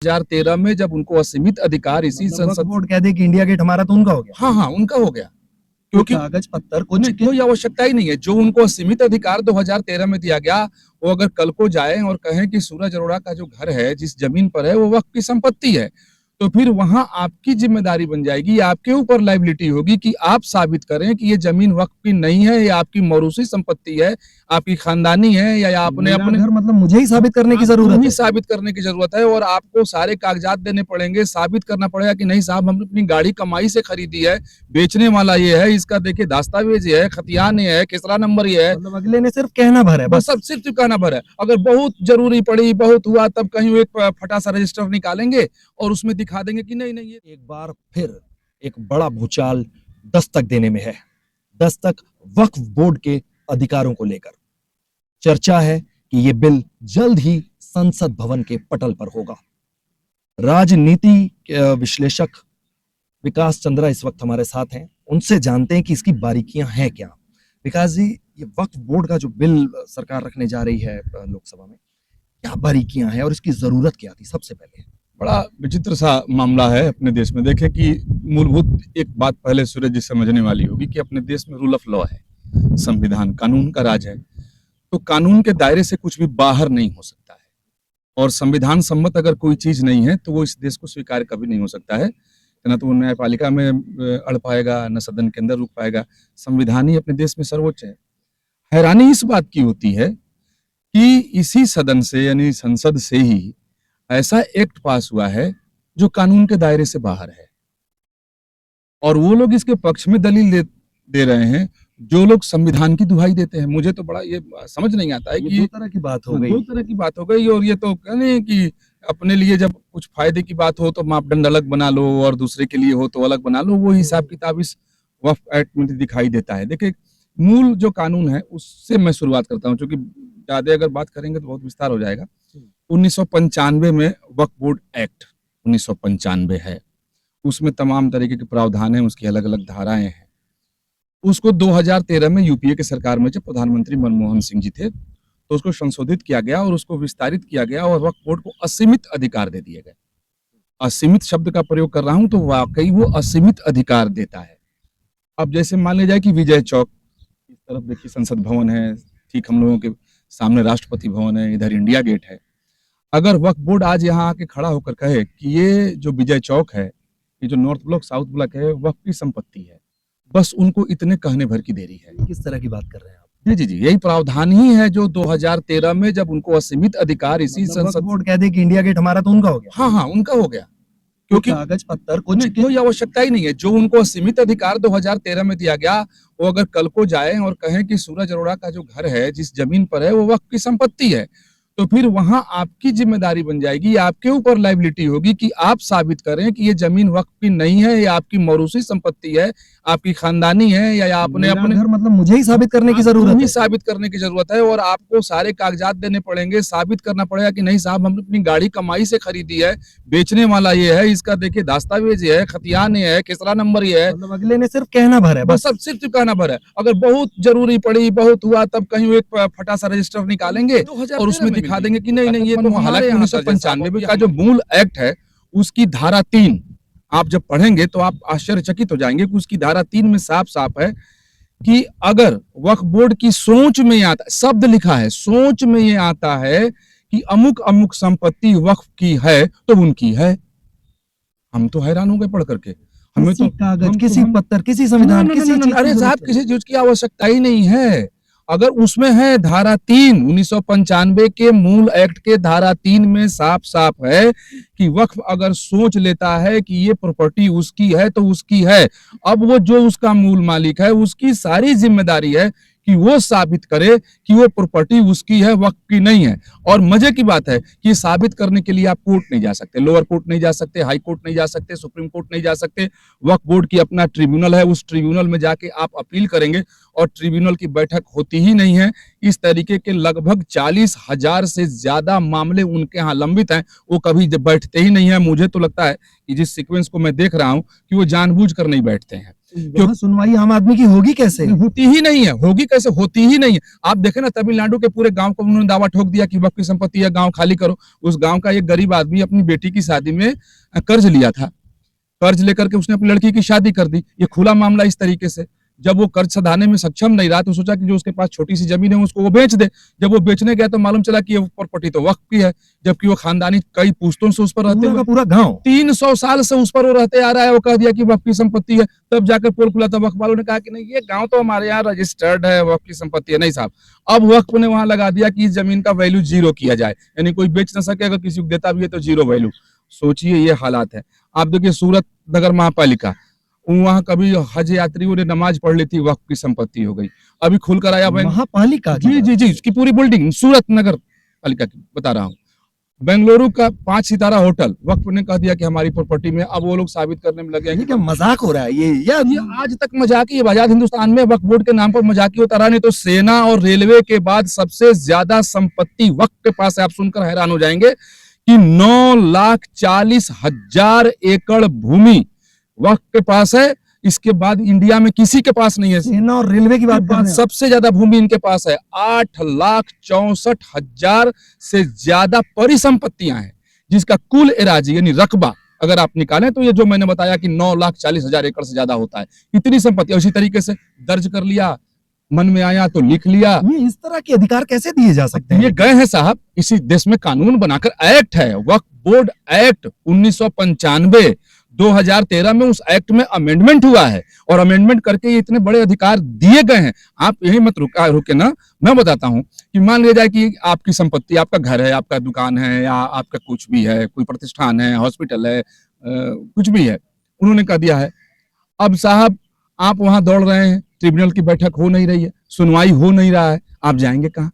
2013 में जब उनको असीमित अधिकार इसी मतलब वक्फ संसद बोर्ड कह दे कि इंडिया गेट हमारा तो उनका हो गया। हाँ उनका हो गया, क्योंकि कागज पत्तर कुछ कोई आवश्यकता ही नहीं है। जो उनको असीमित अधिकार 2013 में दिया गया, वो अगर कल को जाए और कहें कि सूरज अरोड़ा का जो घर है, जिस जमीन पर है, वो वक्फ की संपत्ति है, तो फिर वहां आपकी जिम्मेदारी बन जाएगी, आपके ऊपर लायबिलिटी होगी कि आप साबित करें कि ये जमीन वक्फ की नहीं है, ये आपकी मौरूसी संपत्ति है, आपकी खानदानी है, या आपने अपने घर मतलब मुझे ही साबित करने की जरूरत है। साबित करने की जरूरत है, और आपको सारे कागजात देने पड़ेंगे, साबित करना पड़ेगा कि नहीं साहब, हमने अपनी गाड़ी कमाई से खरीदी है, बेचने वाला ये है, इसका देखिए दस्तावेज ये है, खतियान ये है, किसरा नंबर ये है। मतलब अगले ने सिर्फ कहना भर है, बस सब सिर्फ चुकाना भर है। अगर बहुत जरूरी पड़ी, बहुत हुआ, तब कहीं एक फटा सा रजिस्टर निकालेंगे और उसमें दिखा देंगे कि नहीं नहीं। एक बार फिर एक बड़ा भूचाल दस्तक देने में है। दस्तक वक्फ बोर्ड के अधिकारों को लेकर। चर्चा है कि यह बिल जल्द ही संसद भवन के पटल पर होगा। राजनीति विश्लेषक विकास चंद्रा इस वक्त हमारे साथ हैं। उनसे जानते हैं कि इसकी बारीकियां हैं क्या। विकास जी, ये वक्फ बोर्ड का जो बिल सरकार रखने जा रही है लोकसभा में, क्या बारीकियां हैं और इसकी जरूरत क्या थी? सबसे पहले बड़ा विचित्र सा मामला है अपने देश में। देखें कि मूलभूत एक बात पहले सूरज जी समझने वाली होगी कि अपने देश में रूल ऑफ लॉ है, संविधान कानून का राज है, तो कानून के दायरे से कुछ भी बाहर नहीं हो सकता है, और संविधान सम्मत अगर कोई चीज नहीं है तो वो इस देश को स्वीकार कभी नहीं हो सकता है। न तो वो न्यायपालिका में अड़ पाएगा, न सदन के अंदर रुक पाएगा। संविधान ही अपने देश में सर्वोच्च है। हैरानी इस बात की होती है कि इसी सदन से यानी संसद से ही ऐसा एक्ट पास हुआ है जो कानून के दायरे से बाहर है, और वो लोग इसके पक्ष में दलील दे रहे हैं जो लोग संविधान की दुहाई देते हैं। मुझे तो बड़ा ये समझ नहीं आता है कि दो तरह की बात हो गई। दो तरह की बात हो गई, और ये तो कहने कि अपने लिए जब कुछ फायदे की बात हो तो मापदंड अलग बना लो, और दूसरे के लिए हो तो अलग बना लो। वो हिसाब किताब इस वक्फ एक्ट में दिखाई देता है। देखिए, मूल जो कानून है उससे मैं शुरुआत करता हूँ, क्योंकि ज्यादा अगर बात करेंगे तो बहुत विस्तार हो जाएगा। 1995 में वक्फ बोर्ड एक्ट 1995 है, उसमें तमाम तरीके के प्रावधान हैं, उसकी अलग अलग धाराएं हैं। उसको 2013 में यूपीए के सरकार में जब प्रधानमंत्री मनमोहन सिंह जी थे तो उसको संशोधित किया गया और उसको विस्तारित किया गया, और वक्फ बोर्ड को असीमित अधिकार दे दिए गए। असीमित शब्द का प्रयोग कर रहा हूं तो वाकई वो असीमित अधिकार देता है। अब जैसे मान लिया जाए कि विजय चौक, इस तरफ देखिए संसद भवन है, ठीक हम लोगों के सामने राष्ट्रपति भवन है, इधर इंडिया गेट है। अगर वक्फ बोर्ड आज यहाँ आके खड़ा होकर कहे कि ये जो विजय चौक है, ये जो नॉर्थ ब्लॉक साउथ ब्लॉक है, वक्फ की संपत्ति है, बस उनको इतने कहने भर की देरी है। किस तरह की बात कर रहे हैं आप? जी, यही प्रावधान ही है जो 2013 में जब उनको असीमित अधिकार इसी संसद बोर्ड कह दे कि इंडिया गेट हमारा तो उनका हो गया। हाँ उनका हो गया, क्योंकि कागज पत्तर कुछ कोई आवश्यकता ही नहीं है। जो उनको असीमित अधिकार 2013 में दिया गया, वो अगर कल को जाए और कहें कि सूरज अरोड़ा का जो घर है, जिस जमीन पर है, वो वक्फ की संपत्ति है, तो फिर वहां आपकी जिम्मेदारी बन जाएगी, आपके ऊपर लायबिलिटी होगी कि आप साबित करें कि ये जमीन वक्फ की नहीं है, ये आपकी मौरूसी संपत्ति है, आपकी खानदानी है, या आपने अपने घर मतलब मुझे ही साबित करने की जरूरत है। साबित करने की जरूरत है, और आपको सारे कागजात देने पड़ेंगे, साबित करना पड़ेगा कि नहीं साहब, हमने अपनी गाड़ी कमाई से खरीदी है, बेचने वाला ये है, इसका देखिए दस्तावेज ये है, खतियान ये है, किसरा नंबर ये है। मतलब अगले ने सिर्फ कहना भर है, बस सब सिर्फ चुकाना भर है। अगर बहुत जरूरी पड़ी, बहुत हुआ, तब कहीं एक फटा सा रजिस्टर निकालेंगे और उसमें दिखा देंगे कि नहीं ये तो। हालांकि 1995 का जो मूल एक्ट है उसकी धारा 3 आप जब पढ़ेंगे तो आप आश्चर्यचकित हो जाएंगे कि उसकी धारा 3 में साफ साफ है कि अगर वक्फ बोर्ड की सोच में आता, शब्द लिखा है, सोच में ये आता है कि अमुक अमुक संपत्ति वक्फ की है तो उनकी है। हम तो हैरान हो गए पढ़ करके। हमें तो कागज, किसी पत्तर, किसी संविधान, किसी अरे साहब, किसी चीज की आवश्यकता ही नहीं है। अगर उसमें है धारा 3 1995 के मूल एक्ट के धारा 3 में साफ साफ है कि वक्फ अगर सोच लेता है कि ये प्रॉपर्टी उसकी है तो उसकी है। अब वो जो उसका मूल मालिक है, उसकी सारी जिम्मेदारी है कि वो साबित करे कि वो प्रॉपर्टी उसकी है, वक्फ की नहीं है। और मजे की बात है कि साबित करने के लिए आप कोर्ट नहीं जा सकते, लोअर कोर्ट नहीं जा सकते, हाई कोर्ट नहीं जा सकते, सुप्रीम कोर्ट नहीं जा सकते। वक्फ बोर्ड की अपना ट्रिब्यूनल है, उस ट्रिब्यूनल में जाके आप अपील करेंगे, और ट्रिब्यूनल की बैठक होती ही नहीं है। इस तरीके के लगभग 40,000 से ज्यादा मामले उनके यहाँ लंबित हैं, वो कभी बैठते ही नहीं है। मुझे तो लगता है कि जिस सीक्वेंस को मैं देख रहा हूं कि वो जानबूझकर नहीं बैठते हैं। वहाँ सुनवाई आम आदमी की होगी कैसे? होती ही नहीं है, होगी कैसे, होती ही नहीं है। आप देखें ना, तमिलनाडु के पूरे गांव को उन्होंने दावा ठोक दिया कि वक्फ की संपत्ति है, गांव खाली करो। उस गांव का एक गरीब आदमी अपनी बेटी की शादी में कर्ज लिया था, कर्ज लेकर के उसने अपनी लड़की की शादी कर दी। ये खुला मामला इस तरीके से। जब वो कर्ज सधाने में सक्षम नहीं रहा तो सोचा कि जो उसके पास छोटी सी जमीन है उसको वो बेच दे। जब वो बेचने गया तो मालूम चला कि ये प्रॉपर्टी तो वक्फ की है, जबकि वो खानदानी कई पुश्तों से उस पर रहते पूरा का हुए पूरा गांव 300 साल से उस पर वो रहते आ रहा है। वो कह दिया कि वक्फ की संपत्ति है। तब जाकर पोल खुला, तब वक्फ वालों ने कहा कि नहीं, ये गांव तो हमारे यहाँ रजिस्टर्ड है, वक्फ की संपत्ति है। नहीं साहब, अब वक्फ ने वहां लगा दिया कि इस जमीन का वैल्यू जीरो किया जाए, यानी कोई बेच ना सके, अगर किसी को देता भी है तो जीरो वैल्यू। सोचिए ये हालात है। आप देखिए सूरत नगर महापालिका, वहां कभी हज यात्रियों ने नमाज पढ़ ली थी, वक्फ की संपत्ति हो गई। अभी खुलकर आया महापालिका की जी जी जी, उसकी पूरी बिल्डिंग सूरत नगर पालिका की बता रहा हूँ। बेंगलुरु का 5 सितारा होटल वक्फ ने कह दिया कि हमारी प्रॉपर्टी में। अब वो लोग साबित करने में लगे हैं ये कि क्या मजाक हो रहा है ये आज तक मजाक ही है। आजाद हिंदुस्तान में वक्फ बोर्ड के नाम पर मजाक ही होता रहा। नहीं तो सेना और रेलवे के बाद सबसे ज्यादा संपत्ति वक्फ के पास है। आप सुनकर हैरान हो जाएंगे कि 9,40,000 एकड़ भूमि वक्फ के पास है। इसके बाद इंडिया में किसी के पास नहीं है। सेना और रेलवे की बात कर रहे हैं। सबसे ज्यादा भूमि इनके पास है। 8,64,000 से ज्यादा परिसंपत्तियां हैं, जिसका कुल एराजी यानी रकबा अगर आप निकालें तो ये जो मैंने बताया कि 9,40,000 एकड़ से ज्यादा होता है। इतनी संपत्ति उसी तरीके से दर्ज कर लिया, मन में आया तो लिख लिया। ये इस तरह के अधिकार कैसे दिए जा सकते हैं? ये गए हैं साहब, इसी देश में कानून बनाकर एक्ट है, वक्फ बोर्ड एक्ट 1995 2013 में उस एक्ट में अमेंडमेंट हुआ है और अमेंडमेंट करके ये इतने बड़े अधिकार दिए गए हैं। आप यही मत रुके ना, मैं बताता हूं कि मान लिया जाए कि आपकी संपत्ति, आपका घर है, आपका दुकान है, या आपका कुछ भी है, कोई प्रतिष्ठान है, हॉस्पिटल है, कुछ भी है, उन्होंने कह दिया है। अब साहब आप वहां दौड़ रहे हैं, ट्रिब्यूनल की बैठक हो नहीं रही है, सुनवाई हो नहीं रहा है, आप जाएंगे कहाँ?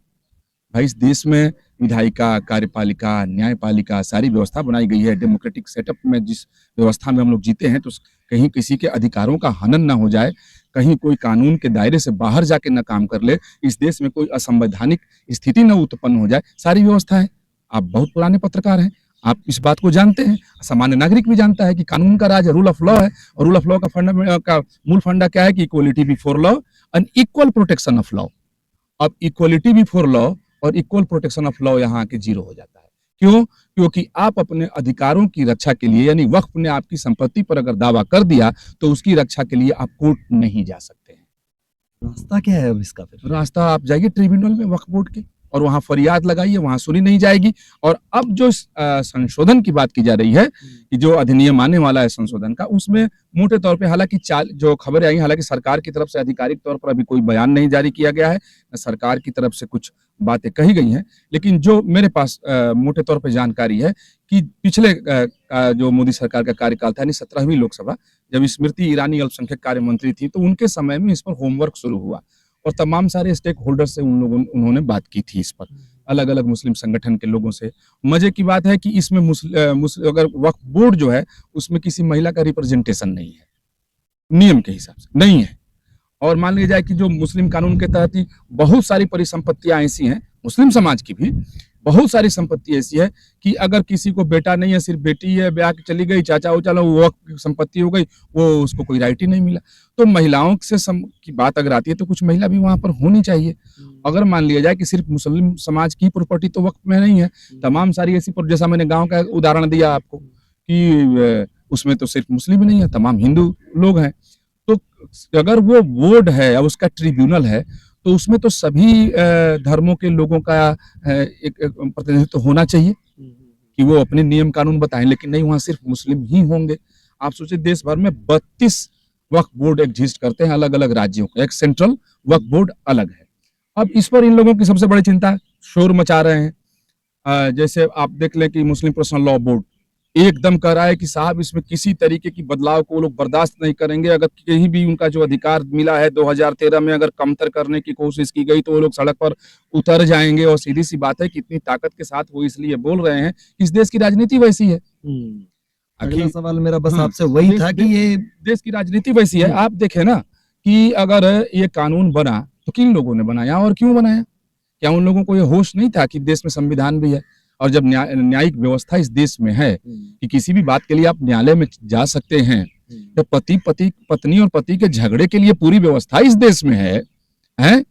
भाई इस देश में विधायिका, कार्यपालिका, न्यायपालिका सारी व्यवस्था बनाई गई है। डेमोक्रेटिक सेटअप में जिस व्यवस्था में हम लोग जीते हैं, तो कहीं किसी के अधिकारों का हनन ना हो जाए, कहीं कोई कानून के दायरे से बाहर जाके न काम कर ले, इस देश में कोई असंवैधानिक स्थिति न उत्पन्न हो जाए, सारी व्यवस्था है। आप बहुत पुराने पत्रकार हैं, आप इस बात को जानते हैं, सामान्य नागरिक भी जानता है कि कानून का राज रूल ऑफ लॉ है। और रूल ऑफ लॉ का मूल फंडा क्या है कि equality before law and equal protection of law. अब इक्वलिटी बिफोर लॉ और इक्वल प्रोटेक्शन ऑफ लॉ यहाँ के जीरो हो जाता है। क्यों? क्योंकि आप अपने अधिकारों की रक्षा के लिए, यानी वक्फ ने आपकी संपत्ति पर अगर दावा कर दिया तो उसकी रक्षा के लिए आप कोर्ट नहीं जा सकते हैं। रास्ता क्या है अब इसका? फिर रास्ता आप जाइए ट्रिब्यूनल में वक्फ बोर्ड के और वहां फरियाद लगाइए, वहां सुनी नहीं जाएगी। और अब जो संशोधन की बात की जा रही है कि जो अधिनियम आने वाला है संशोधन का, उसमें मोटे तौर पे हालांकि जो खबरें आई, हालांकि सरकार की तरफ से आधिकारिक तौर पर अभी कोई बयान नहीं जारी किया गया है, सरकार की तरफ से कुछ बातें कही गई हैं, लेकिन जो मेरे पास मोटे तौर पे जानकारी है कि पिछले जो मोदी सरकार का कार्यकाल था, यानी 17वीं लोकसभा, जब स्मृति ईरानी अल्पसंख्यक कार्य मंत्री थी, तो उनके समय में इस पर होमवर्क शुरू हुआ और तमाम सारे स्टेक होल्डर से उन्होंने बात की थी इस पर, अलग अलग मुस्लिम संगठन के लोगों से। मजे की बात है कि इसमें अगर वक्फ बोर्ड जो है उसमें किसी महिला का रिप्रेजेंटेशन नहीं है, नियम के हिसाब से नहीं है। और मान लिया जाए कि जो मुस्लिम कानून के तहत ही बहुत सारी परिसंपत्तियां ऐसी हैं, मुस्लिम समाज की भी बहुत सारी संपत्ति ऐसी है कि अगर किसी को बेटा नहीं है, सिर्फ बेटी है, ब्याह के चली गई, चाचा वो चलो, वो संपत्ति हो गई, वो उसको कोई राइट ही नहीं मिला। तो महिलाओं से की बात अगर आती है तो कुछ महिला भी वहां पर होनी चाहिए। अगर मान लिया जाए कि सिर्फ मुस्लिम समाज की प्रॉपर्टी तो वक्फ में नहीं है, तमाम सारी ऐसी, जैसा मैंने गाँव का उदाहरण दिया आपको कि उसमें तो सिर्फ मुस्लिम ही नहीं है, तमाम हिंदू लोग हैं। तो अगर वो बोर्ड है या उसका ट्रिब्यूनल है तो उसमें तो सभी धर्मों के लोगों का एक प्रतिनिधित्व होना चाहिए कि वो अपने नियम कानून बताएं, लेकिन नहीं, वहां सिर्फ मुस्लिम ही होंगे। आप सोचिए देश भर में 32 वक्फ बोर्ड एग्जिस्ट करते हैं अलग अलग राज्यों का, एक सेंट्रल वक्फ बोर्ड अलग है। अब इस पर इन लोगों की सबसे बड़ी चिंता, शोर मचा रहे हैं। जैसे आप देख लें कि मुस्लिम पर्सनल लॉ बोर्ड एकदम कह रहा है कि साहब इसमें किसी तरीके की बदलाव को वो लोग बर्दाश्त नहीं करेंगे। अगर कहीं भी उनका जो अधिकार मिला है 2013 में अगर कमतर करने की कोशिश की गई तो वो लोग सड़क पर उतर जाएंगे। और सीधी सी बात है कि इतनी ताकत के साथ वो इसलिए बोल रहे हैं कि इस देश की राजनीति वैसी है। अगला सवाल मेरा बस आपसे वही था कि ये देश की राजनीति वैसी है। आप देखें ना कि अगर ये कानून बना तो किन लोगों ने बनाया और क्यों बनाया? क्या उन लोगों को ये होश नहीं था कि देश में संविधान भी है और जब न्यायिक व्यवस्था इस देश में है कि किसी भी बात के लिए आप न्यायालय में जा सकते हैं, तो पत्नी और पति के झगड़े के लिए पूरी व्यवस्था इस देश में है?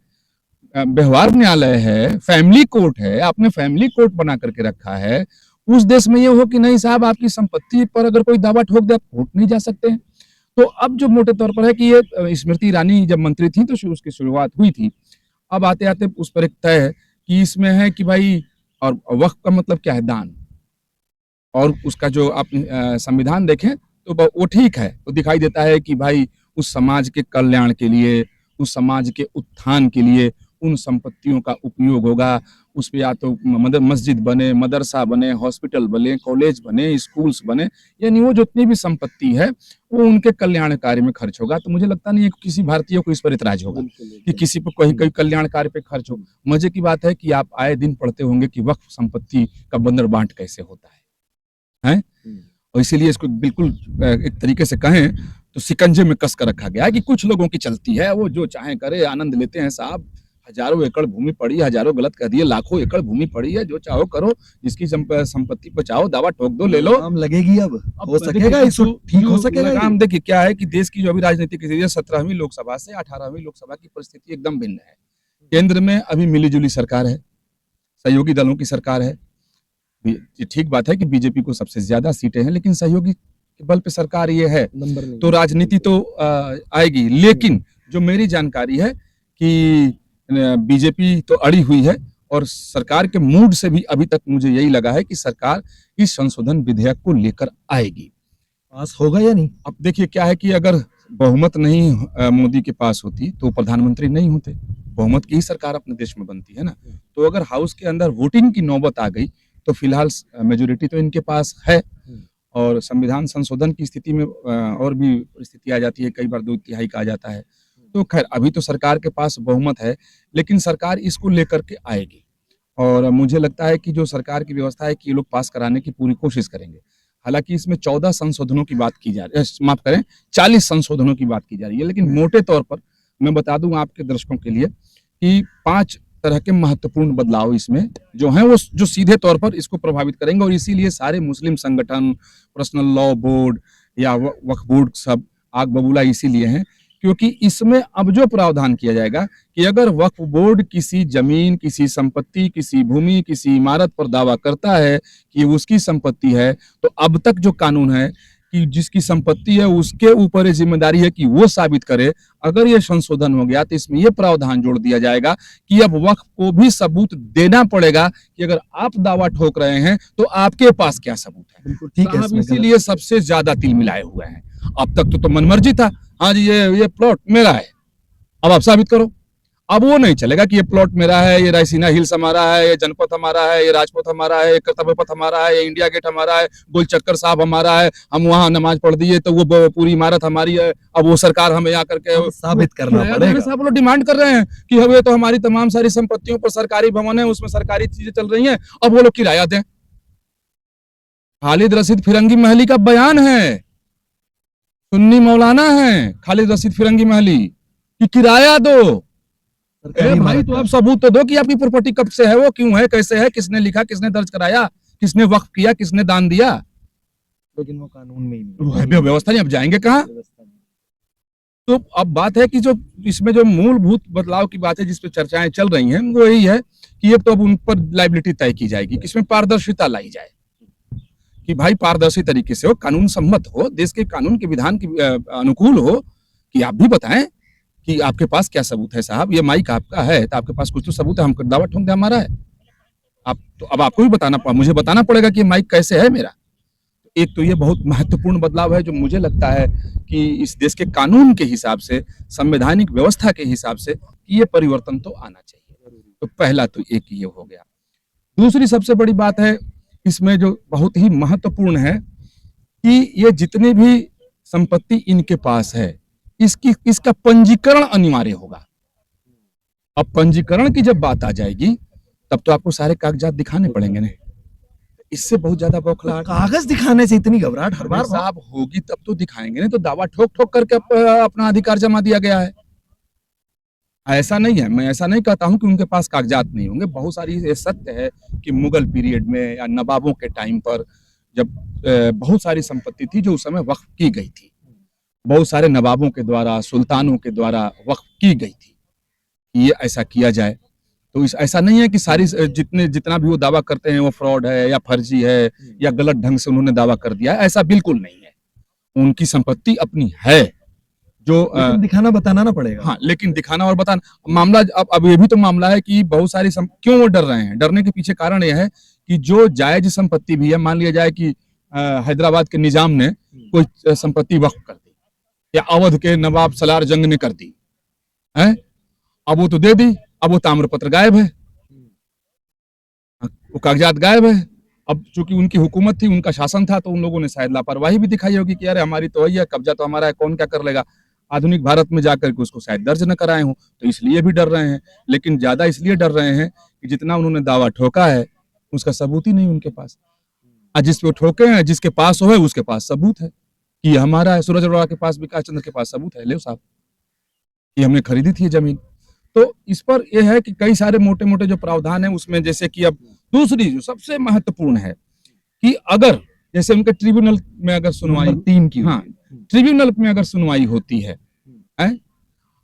व्यवहार न्यायालय है, फैमिली कोर्ट है, आपने फैमिली कोर्ट बना करके रखा है। उस देश में ये हो कि नहीं साहब, आपकी संपत्ति पर अगर कोई दावा ठोक दे, आप कोर्ट नहीं जा सकते हैं। तो अब जो मोटे तौर पर है कि ये स्मृति ईरानी जब मंत्री थी तो उसकी शुरुआत हुई थी। अब आते आते उस पर एक तय है कि इसमें है कि भाई, और वक्फ का मतलब क्या है? दान। और उसका जो आप संविधान देखें तो वो ठीक है, तो दिखाई देता है कि भाई उस समाज के कल्याण के लिए, उस समाज के उत्थान के लिए उन संपत्तियों का उपयोग होगा। उस पे या तो मस्जिद बने, मदरसा बने, हॉस्पिटल बने, कॉलेज बने, स्कूल्स बने, यानी वो जितनी भी संपत्ति है वो उनके कल्याण कार्य में खर्च होगा। तो मुझे लगता नहीं है कि किसी भारतीय को इस पर इतराज होगा कि किसी पर कोई कल्याण कार्य पे खर्च हो। मजे की बात है कि आप आए दिन पढ़ते होंगे कि वक्फ संपत्ति का बंदर बांट कैसे होता है? और इसीलिए इसको बिल्कुल एक तरीके से कहें तो शिकंजे में कस कर रखा गया है कि कुछ लोगों की चलती है, वो जो चाहे करे, आनंद लेते हैं साहब। हजारों एकड़ भूमि पड़ी, हजारों गलत कह दिए, लाखों एकड़ भूमि पड़ी है, जो चाहो करो, जिसकी संपत्ति पर चाहो दावा ठोक दो, ले लो। लगाम लगेगी अब हो सकेगा, इसको ठीक हो सकेगा? लगाम देखिए क्या है कि देश की जो अभी राजनीतिक स्थिति है, 17वीं लोकसभा से 18वीं लोकसभा की परिस्थिति एकदम भिन्न है। केंद्र में अभी मिलीजुली सरकार है, सहयोगी दलों की सरकार है। ये ठीक बात है कि बीजेपी को सबसे ज्यादा सीटें हैं, लेकिन सहयोगी के बल पे सरकार ये है, तो राजनीति तो आएगी। लेकिन जो मेरी जानकारी है कि बीजेपी तो अड़ी हुई है, और सरकार के मूड से भी अभी तक मुझे यही लगा है कि सरकार इस संशोधन विधेयक को लेकर आएगी। पास होगा या नहीं? अब देखिए क्या है कि अगर बहुमत नहीं मोदी के पास होती तो प्रधानमंत्री नहीं होते। बहुमत की ही सरकार अपने देश में बनती है ना। तो अगर हाउस के अंदर वोटिंग की नौबत आ गई तो फिलहाल मेजोरिटी तो इनके पास है, और संविधान संशोधन की स्थिति में और भी परिस्थिति आ जाती है, कई बार 2/3 का आ जाता है। तो खैर अभी तो सरकार के पास बहुमत है, लेकिन सरकार इसको लेकर के आएगी, और मुझे लगता है कि जो सरकार की व्यवस्था है कि ये लोग पास कराने की पूरी कोशिश करेंगे। हालांकि इसमें 14 संशोधनों की बात की जा रही है, माफ करें 40 संशोधनों की बात की जा रही है, लेकिन मोटे तौर पर मैं बता दूं आपके दर्शकों के लिए कि 5 तरह के महत्वपूर्ण बदलाव इसमें जो हैं वो जो सीधे तौर पर इसको प्रभावित करेंगे, और इसीलिए सारे मुस्लिम संगठन, पर्सनल लॉ बोर्ड या वक्फ बोर्ड सब आग बबूला इसीलिए हैं क्योंकि इसमें अब जो प्रावधान किया जाएगा कि अगर वक्फ बोर्ड किसी जमीन, किसी संपत्ति, किसी भूमि, किसी इमारत पर दावा करता है कि उसकी संपत्ति है, तो अब तक जो कानून है कि जिसकी संपत्ति है उसके ऊपर ये जिम्मेदारी है कि वो साबित करे। अगर ये संशोधन हो गया तो इसमें ये प्रावधान जोड़ दिया जाएगा कि अब वक्फ को भी सबूत देना पड़ेगा कि अगर आप दावा ठोक रहे हैं तो आपके पास क्या सबूत है। बिल्कुल ठीक है, इसीलिए सबसे ज्यादा तिल मिलाए हुए हैं। अब तक तो मनमर्जी था, हाँ जी ये प्लॉट मेरा है, अब आप साबित करो। अब वो नहीं चलेगा कि ये प्लॉट मेरा है, ये रायसीना हिल्स हमारा है, ये जनपथ हमारा है, ये राजपथ हमारा है, ये कर्तव्य पथ हमारा है, ये इंडिया गेट हमारा है, गोल चक्कर साहब हमारा है, हम वहां नमाज पढ़ दिए तो वो पूरी इमारत हमारी है। अब वो सरकार हमें यहाँ करके साबित करना पड़ेगा। साहब लोग डिमांड कर रहे हैं कि अब ये तो हमारी तमाम सारी संपत्तियों पर सरकारी भवन है, उसमें सरकारी चीजें चल रही हैं, अब वो लोग किराया दें। खालिद रशीद फिरंगी महली का बयान है, सुन्नी मौलाना है खालिद रशीद फिरंगी महली, कि किराया दो। भाई तो आप सबूत तो दो कि आपकी प्रॉपर्टी कब से है, वो क्यों है, कैसे है, किसने लिखा, किसने दर्ज कराया, किसने वक्फ किया, किसने दान दिया। लेकिन वो कानून में ही नहीं, व्यवस्था नहीं, अब जाएंगे कहाँ। तो अब बात है कि जो इसमें जो मूलभूत बदलाव की बात है जिसपे चर्चाएं चल रही हैं वो यही है कि एक तो अब उन पर लायबिलिटी तय की जाएगी, किसमें पारदर्शिता लाई जाए कि भाई पारदर्शी तरीके से हो, कानून सम्मत हो, देश के कानून के विधान के अनुकूल हो, कि आप भी बताएं कि आपके पास क्या सबूत है। साहब ये माइक आपका है तो आपके पास कुछ तो सबूत है, हम दावा ठोक दे हमारा है। आप तो अब आपको भी मुझे बताना पड़ेगा कि माइक कैसे है मेरा। एक तो ये बहुत महत्वपूर्ण बदलाव है जो मुझे लगता है कि इस देश के कानून के हिसाब से, संवैधानिक व्यवस्था के हिसाब से कि ये परिवर्तन तो आना चाहिए। तो पहला तो एक ये हो गया। दूसरी सबसे बड़ी बात है इसमें जो बहुत ही महत्वपूर्ण है कि ये जितनी भी संपत्ति इनके पास है इसका पंजीकरण अनिवार्य होगा। अब पंजीकरण की जब बात आ जाएगी तब तो आपको सारे कागजात दिखाने पड़ेंगे ना। इससे बहुत ज्यादा बौखलाहट, कागज दिखाने से इतनी घबराहट हर बार साहब होगी तब तो दिखाएंगे, नहीं तो दावा ठोक ठोक करके अपना अधिकार जमा दिया गया है। ऐसा नहीं है, मैं ऐसा नहीं कहता हूं कि उनके पास कागजात नहीं होंगे। बहुत सारी ये सत्य है कि मुगल पीरियड में या नवाबों के टाइम पर जब बहुत सारी संपत्ति थी जो उस समय वक्फ की गई थी, बहुत सारे नवाबों के द्वारा, सुल्तानों के द्वारा वक्फ की गई थी कि ये ऐसा किया जाए। तो इस ऐसा नहीं है कि सारी जितना भी वो दावा करते हैं वो फ्रॉड है या फर्जी है या गलत ढंग से उन्होंने दावा कर दिया है, ऐसा बिल्कुल नहीं है। उनकी संपत्ति अपनी है जो लेकिन दिखाना बताना ना पड़ेगा। हाँ, लेकिन दिखाना और बताना मामला अब ये भी तो मामला है कि बहुत सारी क्यों वो डर रहे हैं? डरने के पीछे कारण यह है कि जो जायज संपत्ति भी है, मान लिया जाए कि हैदराबाद के निजाम ने कोई संपत्ति वक्फ कर दी या अवध के नवाब सलार जंग ने कर दी है, अब वो तो दे दी, अब वो ताम्रपत्र गायब है, वो कागजात गायब है। अब चूंकि उनकी हुकूमत थी, उनका शासन था, तो उन लोगों ने शायद लापरवाही भी दिखाई होगी कि अरे हमारी तो है, कब्जा तो हमारा है, कौन क्या कर लेगा। आधुनिक भारत में जाकर के उसको शायद दर्ज न कराए हों, तो इसलिए भी डर रहे हैं। लेकिन ज्यादा इसलिए डर रहे हैं कि जितना उन्होंने दावा ठोका है उसका सबूत ही नहीं उनके पास। आज जिस पे ठोके हैं, जिसके पास हो है उसके पास सबूत है कि ये हमारा है। सूरज अरोड़ा के पास, विकास चंद्र के पास सबूत है, ले साहब कि हमने खरीदी थी ये जमीन। तो इस पर यह है कि कई सारे मोटे मोटे जो प्रावधान है उसमें, जैसे कि अब दूसरी जो सबसे महत्वपूर्ण है कि अगर जैसे उनके ट्रिब्यूनल में अगर सुनवाई 3 की, हाँ, ट्रिब्यूनल में अगर सुनवाई होती है,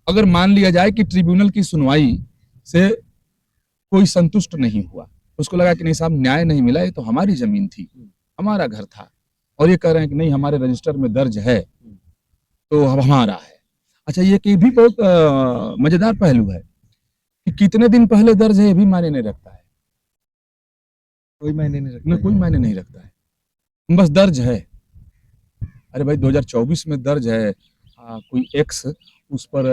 अगर मान लिया जाए कि ट्रिब्यूनल की सुनवाई से कोई संतुष्ट नहीं हुआ, उसको लगा कि नहीं साहब न्याय नहीं मिला, ये तो हमारी जमीन थी, हमारा घर था, और ये कह रहे हैं कि नहीं हमारे रजिस्टर में दर्ज है तो अब हमारा है। अच्छा, ये कि भी बहुत मजेदार पहलू है कि कितने दिन पहले दर्ज है ये भी मायने नहीं रखता है, कोई मायने नहीं रखता, कोई मायने नहीं रखता है, बस दर्ज है। अरे भाई 2024 में दर्ज है, कोई एक्स उस पर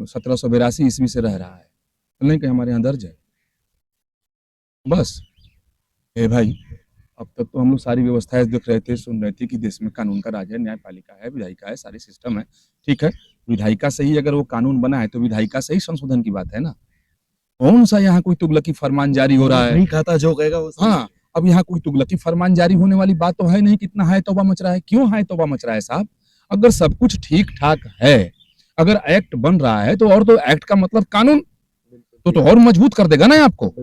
1782 ईस्वी से रह रहा है, तो नहीं कि हमारे यहाँ दर्ज है बस। ए भाई, अब तक तो हम लोग सारी व्यवस्थाएं देख रहे थे, सुन रहे थे कि देश में कानून का राज है, न्यायपालिका है, विधायिका है, सारी सिस्टम है, ठीक है। विधायिका से ही अगर वो कानून बना है तो विधायिका से ही संशोधन की बात है ना। कौन सा यहाँ कोई तुगलकी फरमान जारी हो रहा है? नहीं खाता जो कहेगा वो। हाँ, अब यहाँ कोई तुगलकी फरमान जारी होने वाली बात तो है नहीं। कितना हाय तौबा मच रहा है, क्यों हाय तौबा मच रहा है साहब? अगर सब कुछ ठीक ठाक है, अगर एक्ट बन रहा है तो, और तो एक्ट का मतलब कानून तो और मजबूत कर देगा ना आपको।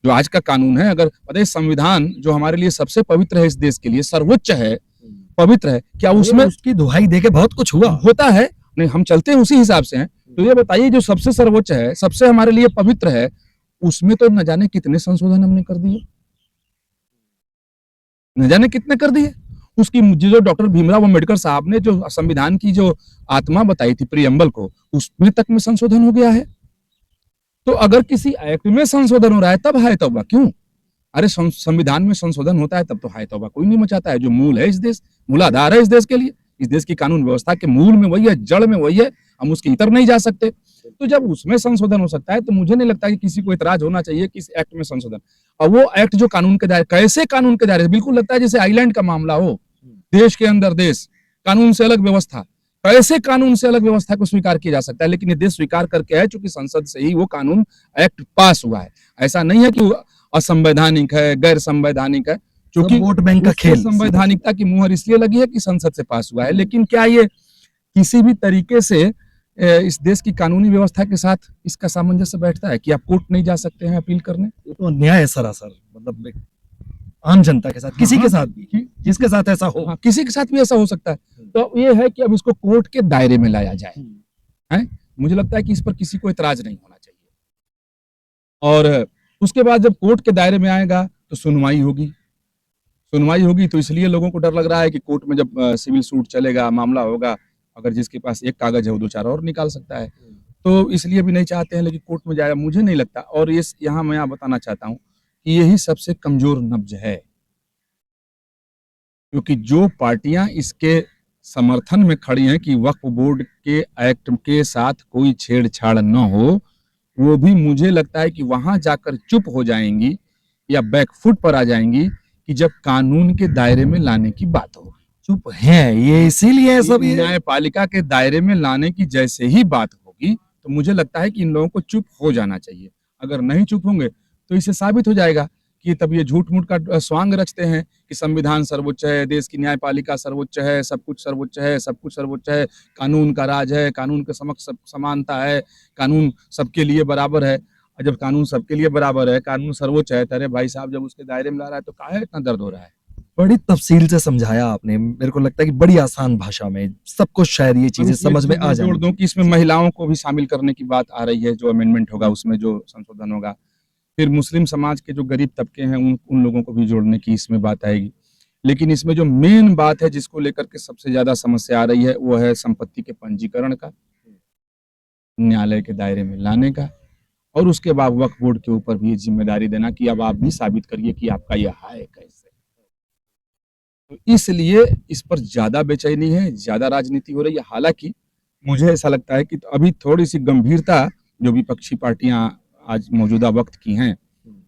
जो आज का कानून है, अगर पता है संविधान जो हमारे लिए सबसे पवित्र है, इस देश के लिए सर्वोच्च है, पवित्र है, क्या उसमें उसकी दुहाई देके बहुत कुछ हुआ होता है? नहीं, हम चलते हैं उसी हिसाब से हैं। तो ये बताइए, जो सबसे सर्वोच्च है, सबसे हमारे लिए पवित्र है, उसमें तो न जाने कितने संशोधन हमने कर दिए, न जाने कितने कर दिए। उसकी जो डॉक्टर भीमराव अम्बेडकर साहब ने जो संविधान की जो आत्मा बताई थी, प्रियम्बल को, उसमें तक में संशोधन हो गया है। तो अगर किसी एक्ट में संशोधन हो रहा है तब हाय तौबा क्यों? अरे संविधान में संशोधन होता है तब तो हाय तौबा कोई नहीं मचाता है। जो मूल है इस देश, मूलाधार है इस देश के लिए, इस देश की कानून व्यवस्था के मूल में वही है, जड़ में वही है, हम उसके इतर नहीं जा सकते। तो जब उसमें संशोधन हो सकता है तो मुझे नहीं लगता कि किसी को इतराज होना चाहिए कि इस एक्ट में संशोधन। और वो एक्ट जो कानून के दायरे, कैसे कानून के दायरे, बिल्कुल लगता है जैसे आइलैंड का मामला हो, देश के अंदर देश, कानून से अलग व्यवस्था, कैसे कानून से अलग व्यवस्था को स्वीकार किया जा सकता है? लेकिन ये देश स्वीकार करके है, चूंकि संसद से ही वो कानून एक्ट पास हुआ है। ऐसा नहीं है कि असंवैधानिक है, गैर संवैधानिक है, क्योंकि वोट बैंक का खेल। संवैधानिकता की मुहर इसलिए लगी है कि संसद से पास हुआ है। लेकिन क्या ये किसी भी तरीके से इस देश की कानूनी व्यवस्था के साथ इसका सामंजस्य बैठता है कि आप कोर्ट नहीं जा सकते हैं अपील करने? ये तो अन्याय है सरासर, मतलब आम जनता के साथ, किसी के साथ भी, जिसके साथ ऐसा हो, किसी के साथ भी ऐसा हो सकता है। तो ये है कि अब इसको कोर्ट के दायरे में लाया जाए, है? मुझे लगता है कि इस पर किसी को इतराज नहीं होना चाहिए। और उसके बाद जब कोर्ट के दायरे में आएगा तो सुनवाई होगी, सुनवाई होगी तो इसलिए लोगों को डर लग रहा है कि कोर्ट में जब सिविल सूट चलेगा, मामला होगा, अगर जिसके पास एक कागज है वो 2-4 और निकाल सकता है, तो इसलिए भी नहीं चाहते हैं लेकिन कोर्ट में जाएगा। मुझे नहीं लगता, और ये यहाँ मैं बताना चाहता हूँ कि यही सबसे कमजोर नब्ज है, क्योंकि जो पार्टियां इसके समर्थन में खड़ी हैं कि वक्फ बोर्ड के एक्ट के साथ कोई छेड़छाड़ न हो, वो भी मुझे लगता है कि वहां जाकर चुप हो जाएंगी या बैकफुट पर आ जाएंगी कि जब कानून के दायरे में लाने की बात हो। चुप है ये, इसीलिए सब न्यायपालिका के दायरे में लाने की जैसे ही बात होगी तो मुझे लगता है कि इन लोगों को चुप हो जाना चाहिए। अगर नहीं चुप होंगे तो इससे साबित हो जाएगा कि तब ये झूठ मूठ का स्वांग रचते हैं कि संविधान सर्वोच्च है, देश की न्यायपालिका सर्वोच्च है, सब कुछ सर्वोच्च है, सब कुछ सर्वोच्च है, कानून का राज है, कानून के समक्ष सब समानता है, कानून सबके लिए बराबर है। और जब कानून सबके लिए बराबर है, कानून सर्वोच्च है, तो अरे भाई साहब जब उसके दायरे में ला रहा है तो काहे इतना दर्द हो रहा है? बड़ी तफसील से समझाया आपने, मेरे को लगता है कि बड़ी आसान भाषा में सबको शायद ये चीजें समझ में आ जोड़ जाए। दूं कि इसमें महिलाओं को भी शामिल करने की बात आ रही है, जो अमेंडमेंट होगा उसमें जो संशोधन होगा। फिर मुस्लिम समाज के जो गरीब तबके हैं उन लोगों को भी जोड़ने की इसमें बात आएगी। लेकिन इसमें जो मेन बात है जिसको लेकर के सबसे ज्यादा समस्या आ रही है वो है संपत्ति के पंजीकरण का, न्यायालय के दायरे में लाने का, और उसके बाद वक्फ बोर्ड के ऊपर भी ये जिम्मेदारी देना कि अब आप भी साबित करिए कि आपका यह है कैसे। तो इसलिए इस पर ज्यादा बेचैनी है, ज्यादा राजनीति हो रही है। हालांकि मुझे ऐसा लगता है कि अभी थोड़ी सी गंभीरता जो विपक्षी पार्टियां आज मौजूदा वक्त की हैं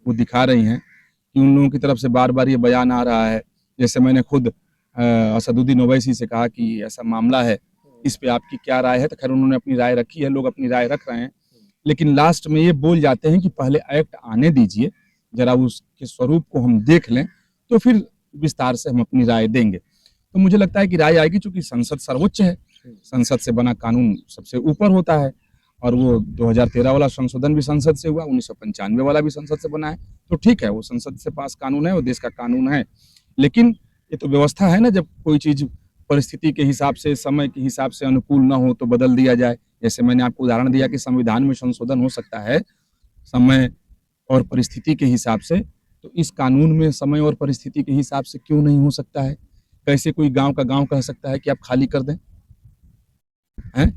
वो दिखा रही हैं कि उन लोगों की तरफ से बार बार ये बयान आ रहा है। जैसे मैंने खुद असदुद्दीन ओवैसी से कहा कि ऐसा मामला है, इस पे आपकी क्या राय है, तो खैर उन्होंने अपनी राय रखी है, लोग अपनी राय रख रहे हैं, लेकिन लास्ट में ये बोल जाते हैं कि पहले एक्ट आने दीजिए, जरा उसके स्वरूप को हम देख लें, तो फिर विस्तार से हम अपनी राय देंगे। तो मुझे लगता है कि राय आएगी, चूंकि संसद सर्वोच्च है, संसद से बना कानून सबसे ऊपर होता है, और वो 2013 वाला संशोधन भी संसद से हुआ, 1995 वाला भी संसद से बना है, तो ठीक है, वो संसद से पास कानून है, वो देश का कानून है। लेकिन ये तो व्यवस्था है ना, जब कोई चीज परिस्थिति के हिसाब से, समय के हिसाब से अनुकूल ना हो तो बदल दिया जाए। जैसे मैंने आपको उदाहरण दिया कि संविधान में संशोधन हो सकता है समय और परिस्थिति के हिसाब से, तो इस कानून में समय और परिस्थिति के हिसाब से क्यों नहीं हो सकता है? कैसे कोई गांव का गांव कह सकता है कि आप खाली कर दें, हैं?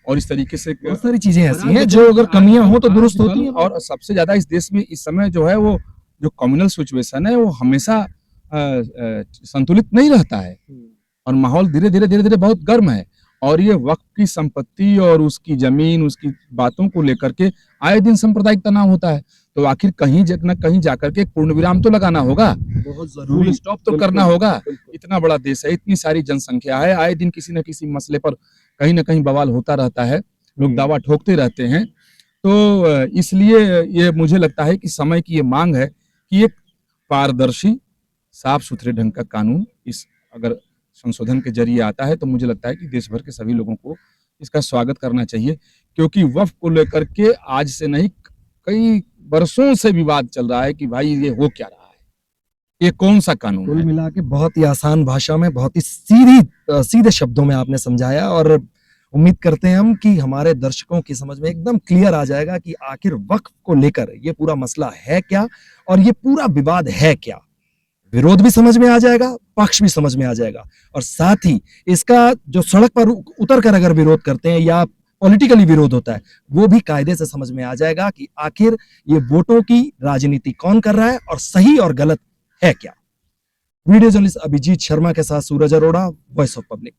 और इस तरीके से बहुत सारी चीजें ऐसी हैं जो अगर कमियां हो तो दुरुस्त होती हैं। और सबसे ज्यादा इस देश में इस समय जो है वो जो कम्युनल सिचुएशन है वो हमेशा संतुलित नहीं रहता है, और माहौल धीरे धीरे बहुत गर्म है, और ये वक्त की संपत्ति और उसकी जमीन, उसकी बातों को लेकर के आए दिन सांप्रदायिक तनाव होता है। तो आखिर कहीं न कहीं जाकर के एक पूर्ण विराम तो लगाना होगा, बहुत फुल स्टॉप तो करना होगा। इतना बड़ा देश है, इतनी सारी जनसंख्या है, आए दिन किसी न किसी मसले पर कहीं न कहीं बवाल होता रहता है, लोग दावा ठोकते रहते हैं। तो इसलिए ये मुझे लगता है कि समय की ये मांग है कि एक पारदर्शी, साफ सुथरे ढंग का कानून इस अगर संशोधन के जरिए आता है तो मुझे लगता है कि देश भर के सभी लोगों को इसका स्वागत करना चाहिए, क्योंकि वक्फ को लेकर के आज से नहीं कई वर्षों से विवाद चल रहा है कि भाई ये हो क्या रहा है, ये कौन सा कानून कुल है। मिला के बहुत ही आसान भाषा में, बहुत ही सीधे शब्दों में आपने समझाया, और उम्मीद करते हैं हम कि हमारे दर्शकों की समझ में एकदम क्लियर आ जाएगा कि आखिर वक्फ को लेकर ये पूरा मसला है क्या और ये पूरा विवाद है क्या। विरोध भी समझ में आ जाएगा, पक्ष भी समझ में आ जाएगा, और साथ ही इसका जो सड़क पर उतर कर अगर विरोध करते हैं या पॉलिटिकली विरोध होता है वो भी कायदे से समझ में आ जाएगा कि आखिर ये वोटों की राजनीति कौन कर रहा है और सही और गलत है क्या। वीडियो जर्नलिस्ट अभिजीत शर्मा के साथ सूरज अरोड़ा, वॉइस ऑफ पब्लिक।